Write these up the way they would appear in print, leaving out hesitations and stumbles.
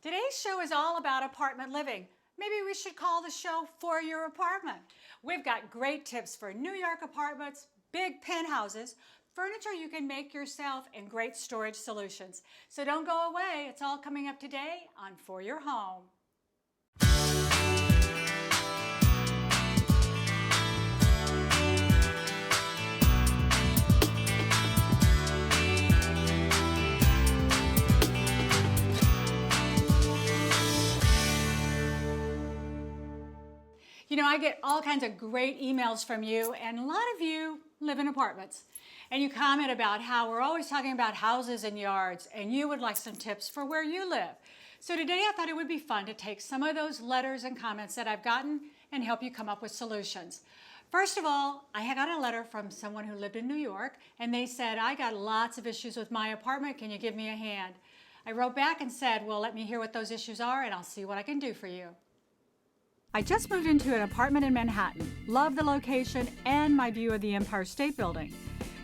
Today's show is all about apartment living. Maybe we should call the show For Your Apartment. We've got great tips for New York apartments, big penthouses, furniture you can make yourself, and great storage solutions. So don't go away. It's all coming up today on For Your Home. You know, I get all kinds of great emails from you, and a lot of you live in apartments. And you comment about how we're always talking about houses and yards, and you would like some tips for where you live. So today I thought it would be fun to take some of those letters and comments that I've gotten and help you come up with solutions. First of all, I got a letter from someone who lived in New York, and they said, I got lots of issues with my apartment. Can you give me a hand? I wrote back and said, well, let me hear what those issues are, and I'll see what I can do for you. I just moved into an apartment in Manhattan. Love the location and my view of the Empire State Building.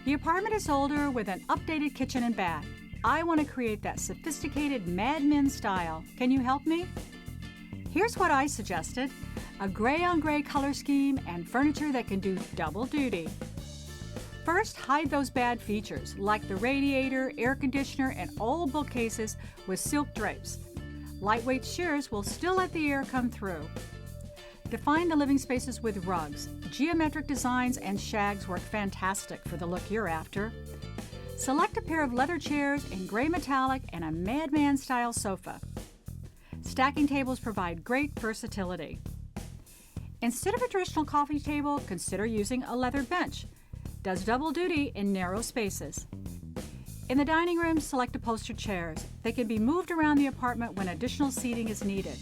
The apartment is older with an updated kitchen and bath. I want to create that sophisticated Mad Men style. Can you help me? Here's what I suggested: a gray-on-gray color scheme and furniture that can do double duty. First, hide those bad features like the radiator, air conditioner, and old bookcases with silk drapes. Lightweight shears will still let the air come through. Define the living spaces with rugs. Geometric designs and shags work fantastic for the look you're after. Select a pair of leather chairs in gray metallic and a madman style sofa. Stacking tables provide great versatility. Instead of a traditional coffee table, consider using a leather bench. Does double duty in narrow spaces. In the dining room, select upholstered chairs. They can be moved around the apartment when additional seating is needed.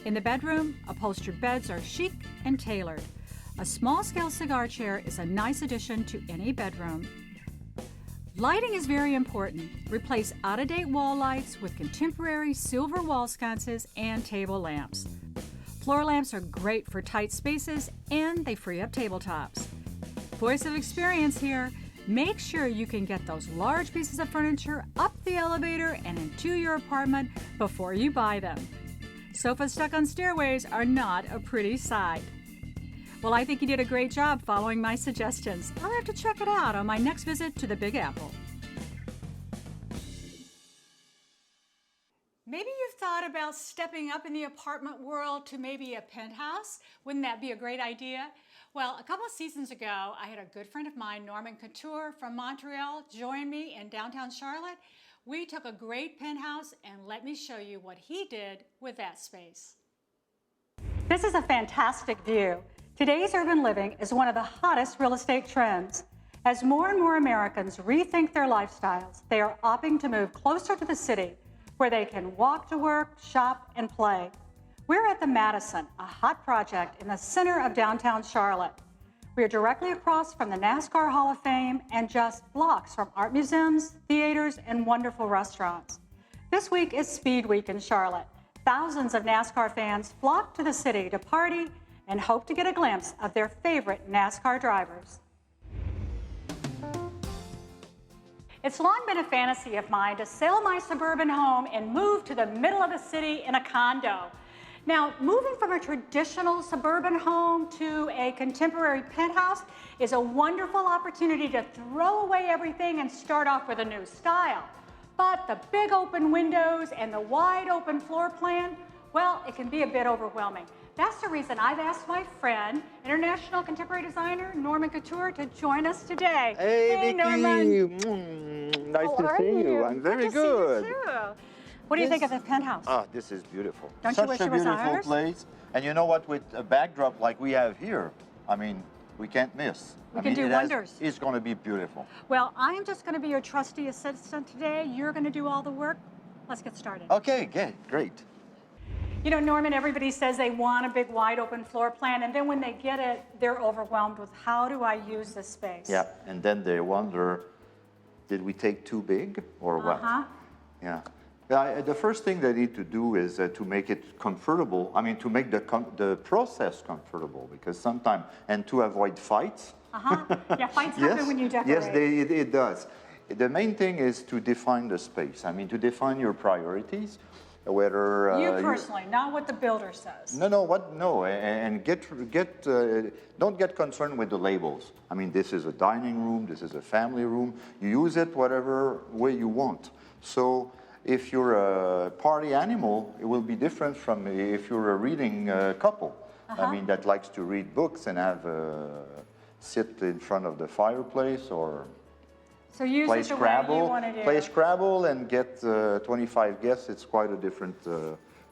In the bedroom, upholstered beds are chic and tailored. A small-scale cigar chair is a nice addition to any bedroom. Lighting is very important. Replace out-of-date wall lights with contemporary silver wall sconces and table lamps. Floor lamps are great for tight spaces, and they free up tabletops. Voice of experience here. Make sure you can get those large pieces of furniture up the elevator and into your apartment before you buy them. Sofas stuck on stairways are not a pretty sight. Well, I think you did a great job following my suggestions. I'll have to check it out on my next visit to the Big Apple. Maybe you've thought about stepping up in the apartment world to maybe a penthouse. Wouldn't that be a great idea? Well, a couple of seasons ago, I had a good friend of mine, Norman Couture from Montreal, join me in downtown Charlotte. We took a great penthouse, and let me show you what he did with that space. This is a fantastic view. Today's urban living is one of the hottest real estate trends. As more and more Americans rethink their lifestyles, they are opting to move closer to the city where they can walk to work, shop, and play. We're at the Madison, a hot project in the center of downtown Charlotte. We are directly across from the NASCAR Hall of Fame and just blocks from art museums, theaters, and wonderful restaurants. This week is Speed Week in Charlotte. Thousands of NASCAR fans flock to the city to party and hope to get a glimpse of their favorite NASCAR drivers. It's long been a fantasy of mine to sell my suburban home and move to the middle of the city in a condo. Now, moving from a traditional suburban home to a contemporary penthouse is a wonderful opportunity to throw away everything and start off with a new style. But the big open windows and the wide open floor plan, well, it can be a bit overwhelming. That's the reason I've asked my friend, international contemporary designer Norman Couture, to join us today. Hey, Vicki. Norman. Nice to see you. I'm very good. See you too. What do you think of the penthouse? Ah, this is beautiful. Don't Such you wish a it was beautiful ours? place. And you know what? With a backdrop like we have here, I mean, we can't miss. We can do wonders. It's going to be beautiful. Well, I'm just going to be your trusty assistant today. You're going to do all the work. Let's get started. Okay, great. You know, Norman, everybody says they want a big, wide open floor plan, and then when they get it, they're overwhelmed with how do I use this space? Yeah, and then they wonder, did we take too big or what? Yeah. The first thing they need to do is to make it comfortable. I mean, to make the process comfortable, because sometimes, and to avoid fights. Yeah, fights happen when you decorate. Yes, it does. The main thing is to define the space. I mean, to define your priorities. whether You personally, not what the builder says. no, and don't get concerned with the labels. I mean, this is a dining room, this is a family room. You use it whatever way you want. So if you're a party animal, it will be different from if you're a reading couple. I mean, that likes to read books and have sit in front of the fireplace or So use play it the way you want to do. Play Scrabble and get 25 guests. It's quite a different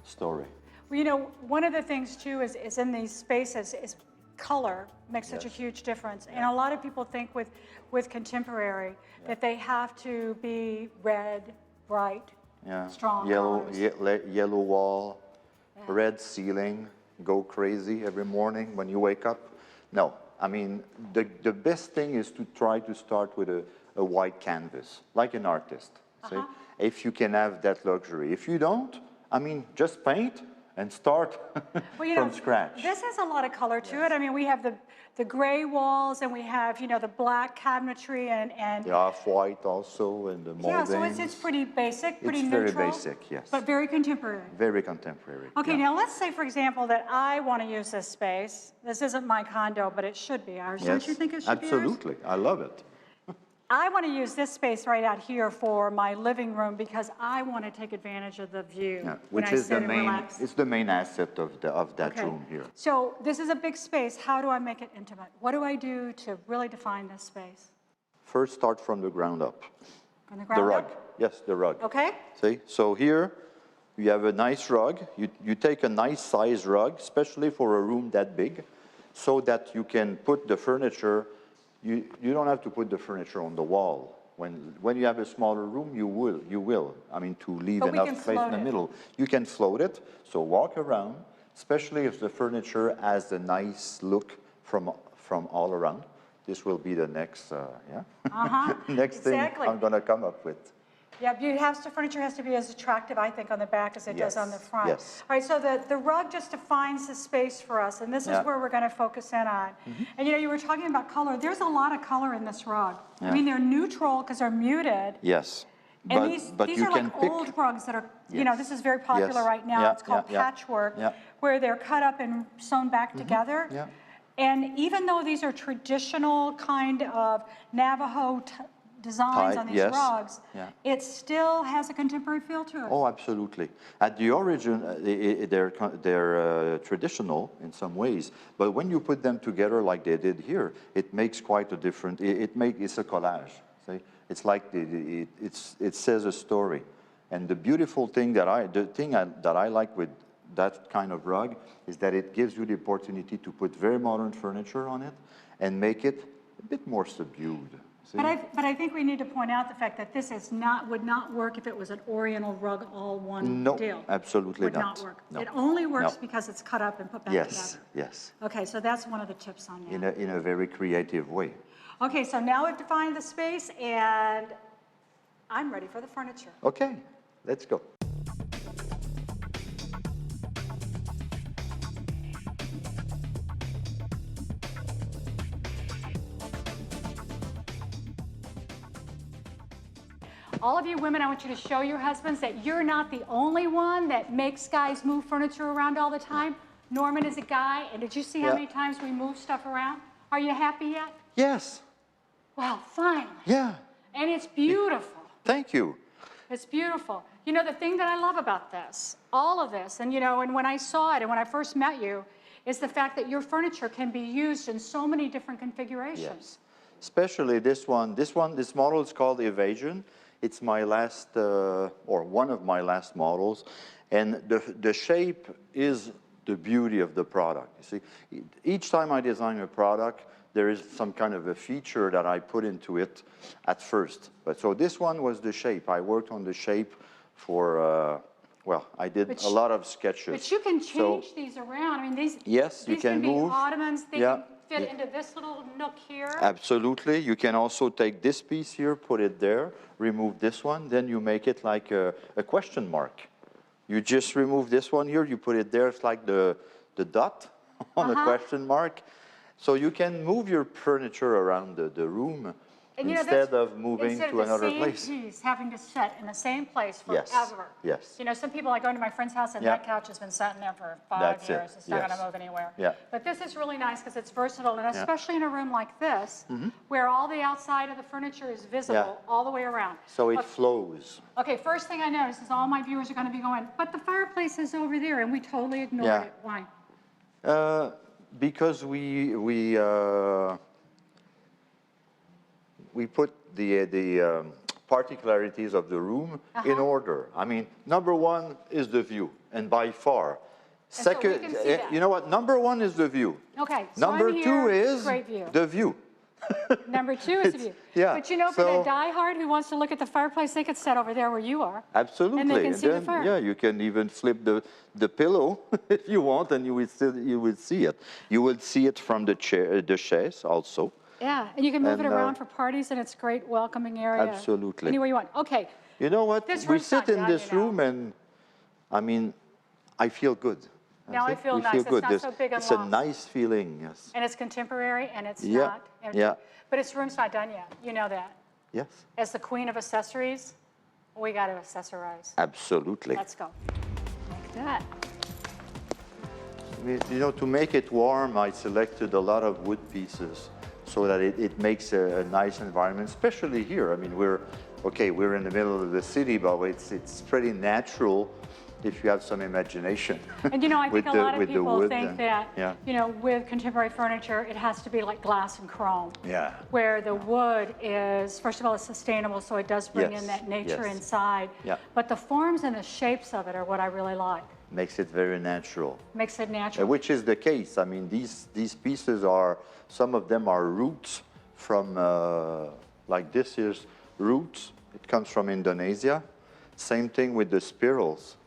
story. Well, you know, one of the things too is in these spaces is color makes such a huge difference. And a lot of people think with contemporary that they have to be red, bright, strong colors. Yellow wall, red ceiling, go crazy every morning when you wake up. No, I mean, the best thing is to try to start with a white canvas, like an artist. See? If you can have that luxury. If you don't, I mean, just paint and start from scratch. This has a lot of color to it. I mean, we have the gray walls and we have, you know, the black cabinetry and the off-white also and the moldings. Yeah, so it's pretty basic, pretty it's neutral. Very basic, yes. But very contemporary. Very contemporary. Okay, now let's say, for example, that I want to use this space. This isn't my condo, but it should be ours. Don't you think it should be ours? Absolutely. I love it. I want to use this space right out here for my living room because I want to take advantage of the view when which I is sit the and main. relax. It's the main asset of that room here. So this is a big space. How do I make it intimate? What do I do to really define this space? First, start from the ground up. From the ground rug. up? Yes, the rug. Okay. See, so here you have a nice rug. You take a nice size rug, especially for a room that big, so that you can put the furniture. You don't have to put the furniture on the wall. When you have a smaller room, you will. I mean, to leave enough space in the middle. You can float it, so walk around, especially if the furniture has a nice look from all around. This will be the next, next thing I'm going to come up with. Yeah, the furniture has to be as attractive, I think, on the back as it does on the front. Yes. All right, so the rug just defines the space for us, and this is where we're going to focus in on. And you know, you were talking about color. There's a lot of color in this rug. I mean, they're neutral because they're muted. Yes. And these you are can like old rugs that are, you know, this is very popular right now. It's called patchwork, where they're cut up and sewn back together. Yeah. And even though these are traditional kind of Navajo designs on these rugs, it still has a contemporary feel to it. Oh, absolutely. At the origin, they're traditional in some ways, but when you put them together like they did here, it makes quite a different. It's a collage. See, it's like it says a story, and the beautiful thing that I like with that kind of rug is that it gives you the opportunity to put very modern furniture on it and make it a bit more subdued. But I think we need to point out the fact that this would not work if it was an Oriental rug all one deal. No, absolutely not. Would not work. No. It only works because it's cut up and put back together. Yes. Okay, so that's one of the tips on that. In a very creative way. Okay, so now we've defined the space and I'm ready for the furniture. Okay, let's go. All of you women, I want you to show your husbands that you're not the only one that makes guys move furniture around all the time. Norman is a guy, and did you see how many times we move stuff around? Are you happy yet? Yes. Well, finally. Yeah. And it's beautiful. Thank you. It's beautiful. You know, the thing that I love about this, all of this, and you know, and when I saw it and when I first met you, is the fact that your furniture can be used in so many different configurations. Yes. Especially this one. This model is called Evasion. It's my last, or one of my last models, and the shape is the beauty of the product. You see, each time I design a product, there is some kind of a feature that I put into it at first. But so this one was the shape. I worked on the shape for, well, I did a lot of sketches. But you can change these around. I mean, these. Yes, you can move. These can be ottomans. They can fit into this little nook here. Absolutely. You can also take this piece here, put it there, remove this one, then you make it like a question mark. You just remove this one here, you put it there, it's like the dot on a question mark. So you can move your furniture around the room And you know, instead that's- of moving instead to of the another same place. piece having to sit in the same place Yes, forever. yes. You know, some people, like going to my friend's house, and Yeah. that couch has been sitting there for 5 That's it, years. It's not yes. going to move anywhere. Yeah. But this is really nice because it's versatile, and especially in a room like this, where all the outside of the furniture is visible all the way around. So it flows. Okay, first thing I noticed is all my viewers are going to be going, but the fireplace is over there, and we totally ignored Yeah. it. Why? Because we put the particularities of the room in order. I mean, number one is the view, and by far. so we Second, can see that. you know what? Number one is the view. Okay, so Number I'm two here, is great view. the view. Number two is the view. Yeah, But you know, for so- the diehard who wants to look at the fireplace, they could sit over there where you are. Absolutely. And they can see the fire. Yeah, you can even flip the pillow if you want, and you will see it. You will see it from the chair, the chaise also. Yeah, and you can move it And, around for parties, and it's a great welcoming area. Absolutely. Anywhere you want. Okay, You know what? This We room's sit not in done, this you know. room, and I mean, I feel good. Now I See? feel We nice. feel It's good. not so big and It's a lost. nice feeling. Yes. and it's contemporary, and it's Yeah, not empty. yeah. But its room's not done yet. You know that. Yes. As the queen of accessories, we got to accessorize. Absolutely. Let's go. Like that. You know, to make it warm, I selected a lot of wood pieces so that it makes a nice environment, especially here. I mean, we're in the middle of the city, but it's pretty natural if you have some imagination. And you know, I with think a lot of with the people wood think and- that, yeah. you know, with contemporary furniture, it has to be like glass and chrome. Yeah. Where the wood is, first of all, it's sustainable, so it does bring Yes, in that nature yes. inside. Yeah. But the forms and the shapes of it are what I really like. Makes it very natural. Makes it natural. Which is the case. I mean, these pieces are, some of them are roots from, like this is roots. It comes from Indonesia. Same thing with the spirals.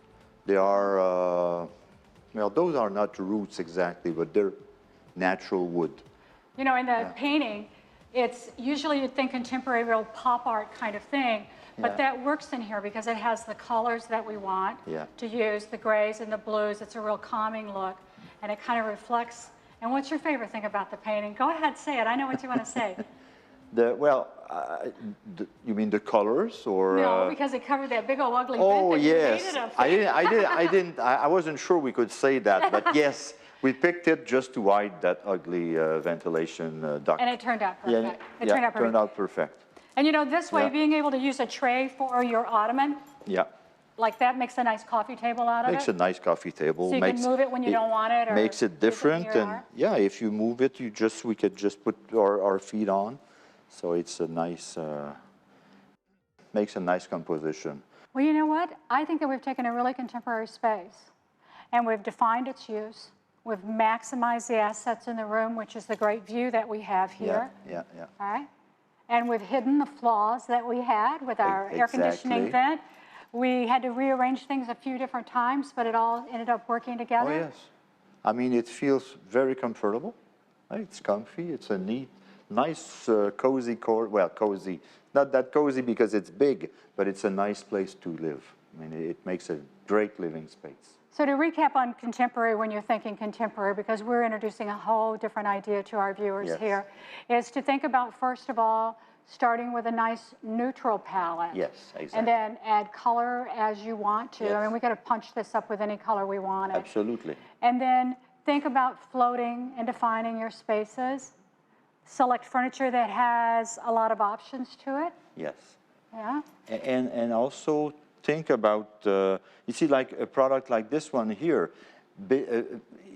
They are, well, those are not roots exactly, but they're natural wood. You know, in the painting, it's usually you'd think contemporary, real pop art kind of thing, but Yeah. that works in here because it has the colors that we want Yeah. to use, the grays and the blues. It's a real calming look, and it kind of reflects. And what's your favorite thing about the painting? Go ahead, say it. I know what you want to say. You mean the colors or? No, because it covered that big old ugly Oh, bit that you yes. hated up I wasn't sure we could say that, but yes, we picked it just to hide that ugly ventilation duct. And it turned out Yeah, perfect. It yeah, turned out perfect. turned out perfect. And you know, this way, Yeah. being able to use a tray for your ottoman, Yeah. like that makes a nice coffee table out of Makes it. a nice coffee table. So you can move it when you don't want it, or makes keep it it different, near your and heart. yeah, if you move it, we could just put our feet on, so it's a nice, makes a nice composition. Well, you know what? I think that we've taken a really contemporary space and we've defined its use. We've maximized the assets in the room, which is the great view that we have here. Yeah. All right? And we've hidden the flaws that we had with our air conditioning Exactly. vent. We had to rearrange things a few different times, but it all ended up working Oh together. yes, I mean it feels very comfortable. Right? It's comfy. It's a neat, nice, cozy core. Well, cozy, not that cozy because it's big, but it's a nice place to live. I mean, it makes a great living space. So to recap on contemporary, when you're thinking contemporary, because we're introducing a whole different idea to our viewers Yes. here, is to think about, first of all, starting with a nice neutral palette. Yes, exactly. And then add color as you want to. I Yes. mean, we could have punched this up with any color we wanted. Absolutely. And then think about floating and defining your spaces. Select furniture that has a lot of options to it. Yes. Yeah. And also think about, you see, like a product like this one here,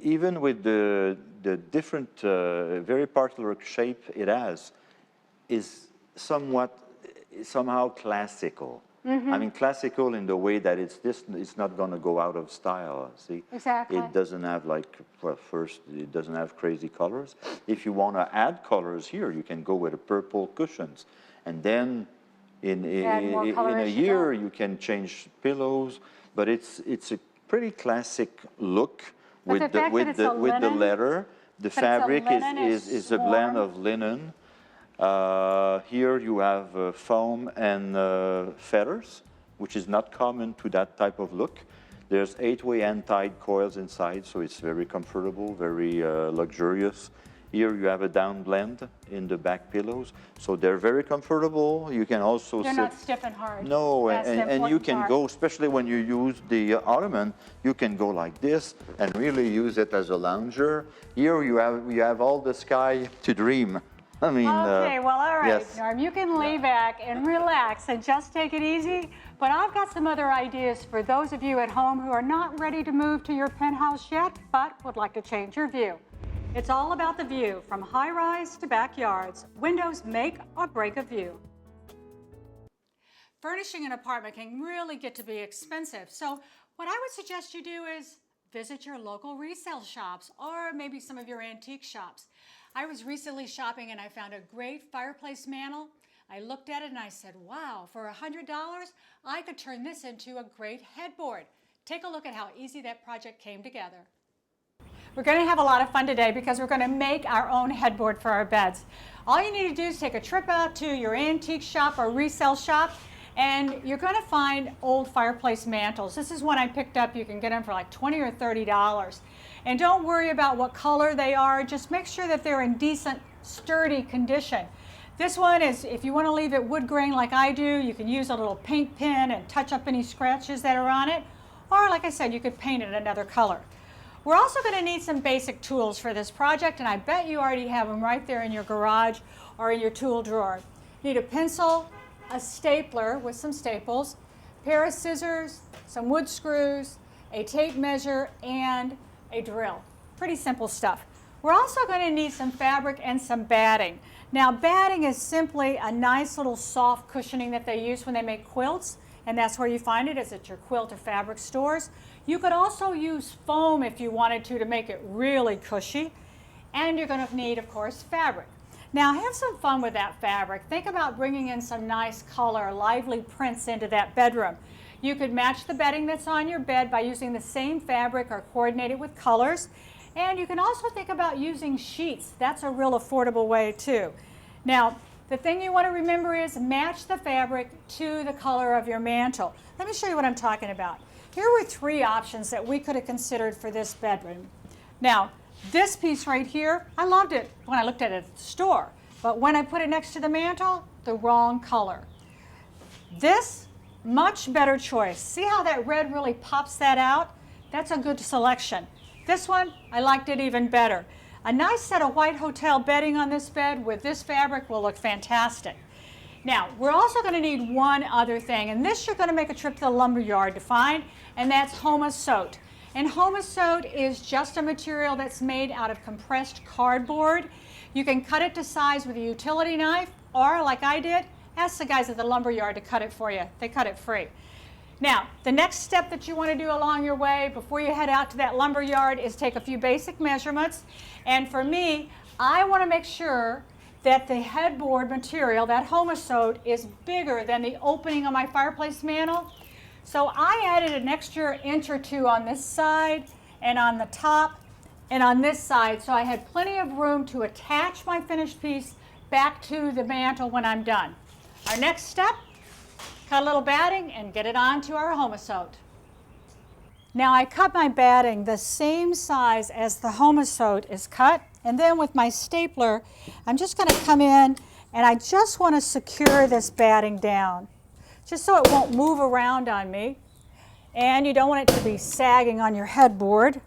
even with the different, very particular shape it has, is somehow classical. I mean, classical in the way that it's not going to go out of style. See, Exactly. It doesn't have first it doesn't have crazy colors. If you want to add colors here, you can go with the purple cushions, and then Add more color in a as you year go. you can change pillows. But it's a pretty classic look But with the fact that it's a with the linen- leather. The it's a fabric linen is a blend warm. of linen. Here you have foam and feathers, which is not common to that type of look. There's 8-way hand-tied coils inside, so it's very comfortable, very luxurious. Here you have a down blend in the back pillows, so they're very comfortable. You can also They're sit. not stiff and hard. No, That's the and you important can part. go, especially when you use the ottoman, you can go like this and really use it as a lounger. Here you have all the sky to dream. I mean, Okay, well, all right, yes. Norm, you can lay back and relax and just take it easy, but I've got some other ideas for those of you at home who are not ready to move to your penthouse yet, but would like to change your view. It's all about the view, from high-rise to backyards. Windows make or break a view. Furnishing an apartment can really get to be expensive, so what I would suggest you do is visit your local resale shops or maybe some of your antique shops. I was recently shopping and I found a great fireplace mantle. I looked at it and I said, wow, for $100, I could turn this into a great headboard. Take a look at how easy that project came together. We're going to have a lot of fun today because we're going to make our own headboard for our beds. All you need to do is take a trip out to your antique shop or resale shop, and you're going to find old fireplace mantles. This is one I picked up. You can get them for like $20 or $30. And don't worry about what color they are. Just make sure that they're in decent, sturdy condition. This one is, if you want to leave it wood grain like I do, you can use a little paint pen and touch up any scratches that are on it. Or like I said, you could paint it another color. We're also going to need some basic tools for this project, and I bet you already have them right there in your garage or in your tool drawer. You need a pencil, a stapler with some staples, a pair of scissors, some wood screws, a tape measure, and a drill. Pretty simple stuff. We're also going to need some fabric and some batting. Now, batting is simply a nice little soft cushioning that they use when they make quilts, and that's where you find it, is at your quilt or fabric stores. You could also use foam if you wanted to make it really cushy, and you're going to need, of course, fabric. Now, have some fun with that fabric. Think about bringing in some nice color, lively prints into that bedroom. You could match the bedding that's on your bed by using the same fabric or coordinate it with colors. And you can also think about using sheets. That's a real affordable way too. Now, the thing you want to remember is match the fabric to the color of your mantle. Let me show you what I'm talking about. Here were 3 options that we could have considered for this bedroom. Now, this piece right here, I loved it when I looked at it at the store, but when I put it next to the mantle, the wrong color. This, much better choice. See how that red really pops that out? That's a good selection. This one, I liked it even better. A nice set of white hotel bedding on this bed with this fabric will look fantastic. Now, we're also going to need one other thing, and this you're going to make a trip to the lumber yard to find, and that's Homasote. And Homasote is just a material that's made out of compressed cardboard. You can cut it to size with a utility knife, or like I did, ask the guys at the lumber yard to cut it for you. They cut it free. Now, the next step that you want to do along your way before you head out to that lumber yard is take a few basic measurements. And for me, I want to make sure that the headboard material, that Homasote, is bigger than the opening of my fireplace mantle. So I added an extra inch or 2 on this side and on the top and on this side, so I had plenty of room to attach my finished piece back to the mantle when I'm done. Our next step, cut a little batting and get it onto our Homasote. Now I cut my batting the same size as the Homasote is cut, and then with my stapler, I'm just going to come in and I just want to secure this batting down, just so it won't move around on me. And you don't want it to be sagging on your headboard.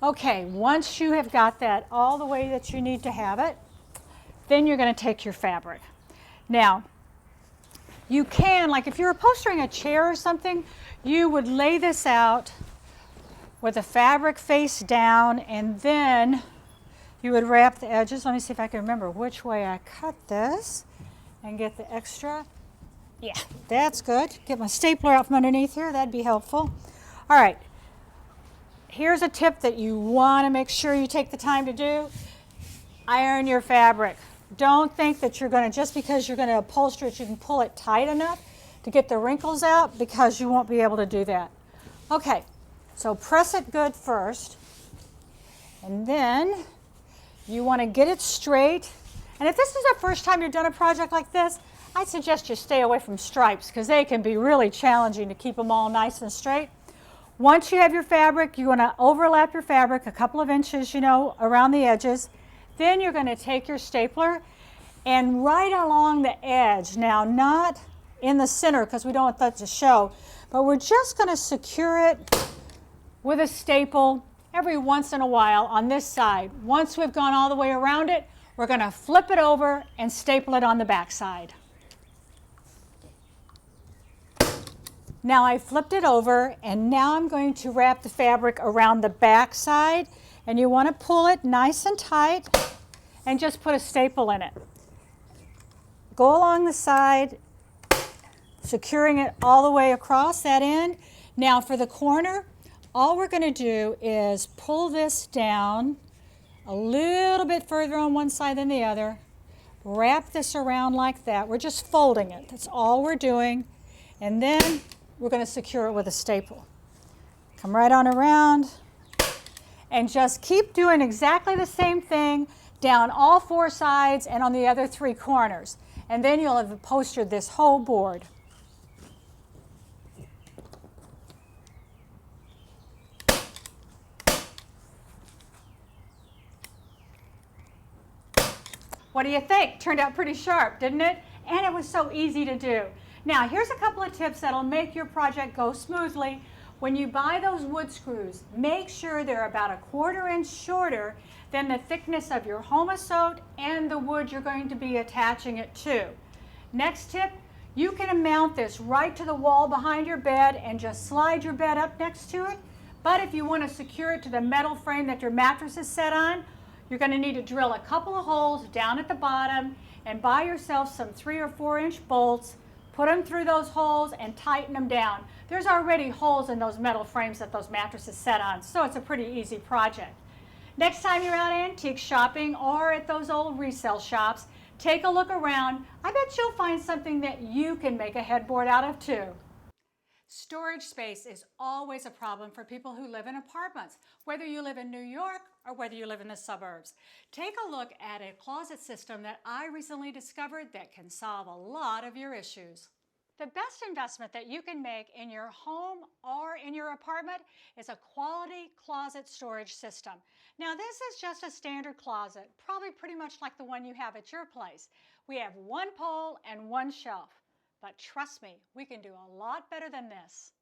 Okay, once you have got that all the way that you need to have it, then you're going to take your fabric. Now, you can, like if you're upholstering a chair or something, you would lay this out with the fabric face down, and then you would wrap the edges. Let me see if I can remember which way I cut this and get the extra. Yeah, that's good. Get my stapler out from underneath here. That'd be helpful. All right. Here's a tip that you want to make sure you take the time to do. Iron your fabric. Don't think that you're going to, just because you're going to upholster it, you can pull it tight enough to get the wrinkles out, because you won't be able to do that. Okay, so press it good first, and then you want to get it straight. And if this is the first time you've done a project like this, I suggest you stay away from stripes because they can be really challenging to keep them all nice and straight. Once you have your fabric, you're going to overlap your fabric a couple of inches, around the edges. Then you're going to take your stapler and right along the edge. Now, not in the center because we don't want that to show, but we're just going to secure it with a staple every once in a while on this side. Once we've gone all the way around it, we're going to flip it over and staple it on the back side. Now I flipped it over, and now I'm going to wrap the fabric around the back side, and you want to pull it nice and tight and just put a staple in it. Go along the side, securing it all the way across that end. Now for the corner, all we're going to do is pull this down a little bit further on one side than the other, wrap this around like that. We're just folding it. That's all we're doing. And then we're going to secure it with a staple. Come right on around and just keep doing exactly the same thing down all four sides and on the other three corners. And then you'll have upholstered this whole board. What do you think? Turned out pretty sharp, didn't it? And it was so easy to do. Now, here's a couple of tips that'll make your project go smoothly. When you buy those wood screws, make sure they're about a 1/4 inch shorter than the thickness of your homosote and the wood you're going to be attaching it to. Next tip, you can mount this right to the wall behind your bed and just slide your bed up next to it. But if you want to secure it to the metal frame that your mattress is set on, you're going to need to drill a couple of holes down at the bottom and buy yourself some 3 or 4 inch bolts. Put them through those holes and tighten them down. There's already holes in those metal frames that those mattresses set on, so it's a pretty easy project. Next time you're out antique shopping or at those old resale shops, take a look around. I bet you'll find something that you can make a headboard out of too. Storage space is always a problem for people who live in apartments, whether you live in New York or whether you live in the suburbs. Take a look at a closet system that I recently discovered that can solve a lot of your issues. The best investment that you can make in your home or in your apartment is a quality closet storage system. Now, this is just a standard closet, probably pretty much like the one you have at your place. We have one pole and one shelf. But trust me, we can do a lot better than this.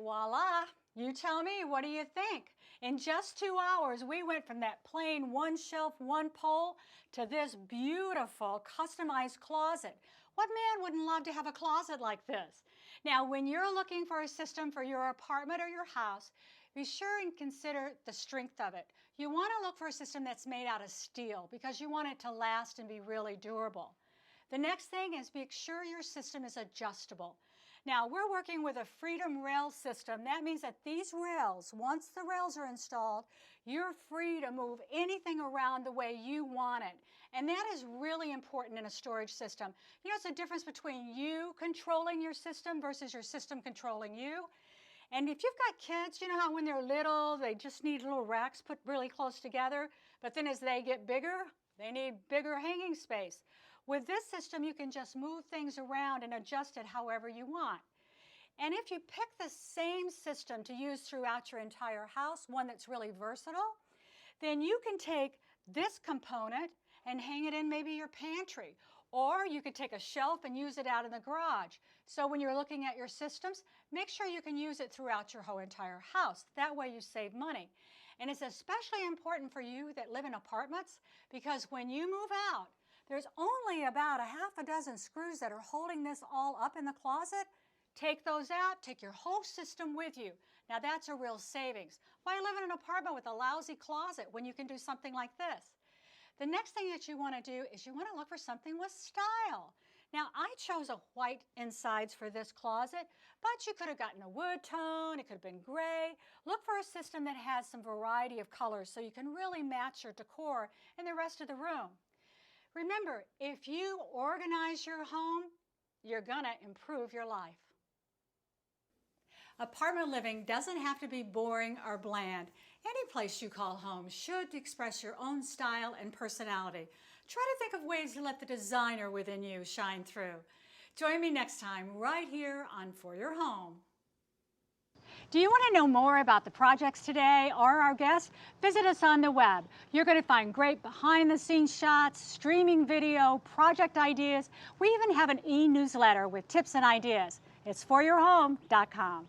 Voila! You tell me, what do you think? In just 2 hours, we went from that plain one shelf, one pole to this beautiful customized closet. What man wouldn't love to have a closet like this? Now, when you're looking for a system for your apartment or your house, be sure and consider the strength of it. You want to look for a system that's made out of steel because you want it to last and be really durable. The next thing is make sure your system is adjustable. Now, we're working with a Freedom Rail system. That means that these rails, once the rails are installed, you're free to move anything around the way you want it. And that is really important in a storage system. You know, it's a difference between you controlling your system versus your system controlling you. And if you've got kids, you know how when they're little, they just need little racks put really close together, but then as they get bigger, they need bigger hanging space. With this system, you can just move things around and adjust it however you want. And if you pick the same system to use throughout your entire house, one that's really versatile, then you can take this component and hang it in maybe your pantry. Or you could take a shelf and use it out in the garage. So when you're looking at your systems, make sure you can use it throughout your whole entire house. That way you save money. And it's especially important for you that live in apartments because when you move out, there's only about a half a dozen screws that are holding this all up in the closet. Take those out, take your whole system with you. Now that's a real savings. Why live in an apartment with a lousy closet when you can do something like this? The next thing that you want to do is you want to look for something with style. Now I chose a white insides for this closet, but you could have gotten a wood tone, it could have been gray. Look for a system that has some variety of colors so you can really match your decor in the rest of the room. Remember, if you organize your home, you're gonna improve your life. Apartment living doesn't have to be boring or bland. Any place you call home should express your own style and personality. Try to think of ways to let the designer within you shine through. Join me next time right here on For Your Home. Do you want to know more about the projects today or our guests? Visit us on the web. You're going to find great behind-the-scenes shots, streaming video, project ideas. We even have an e-newsletter with tips and ideas. It's foryourhome.com.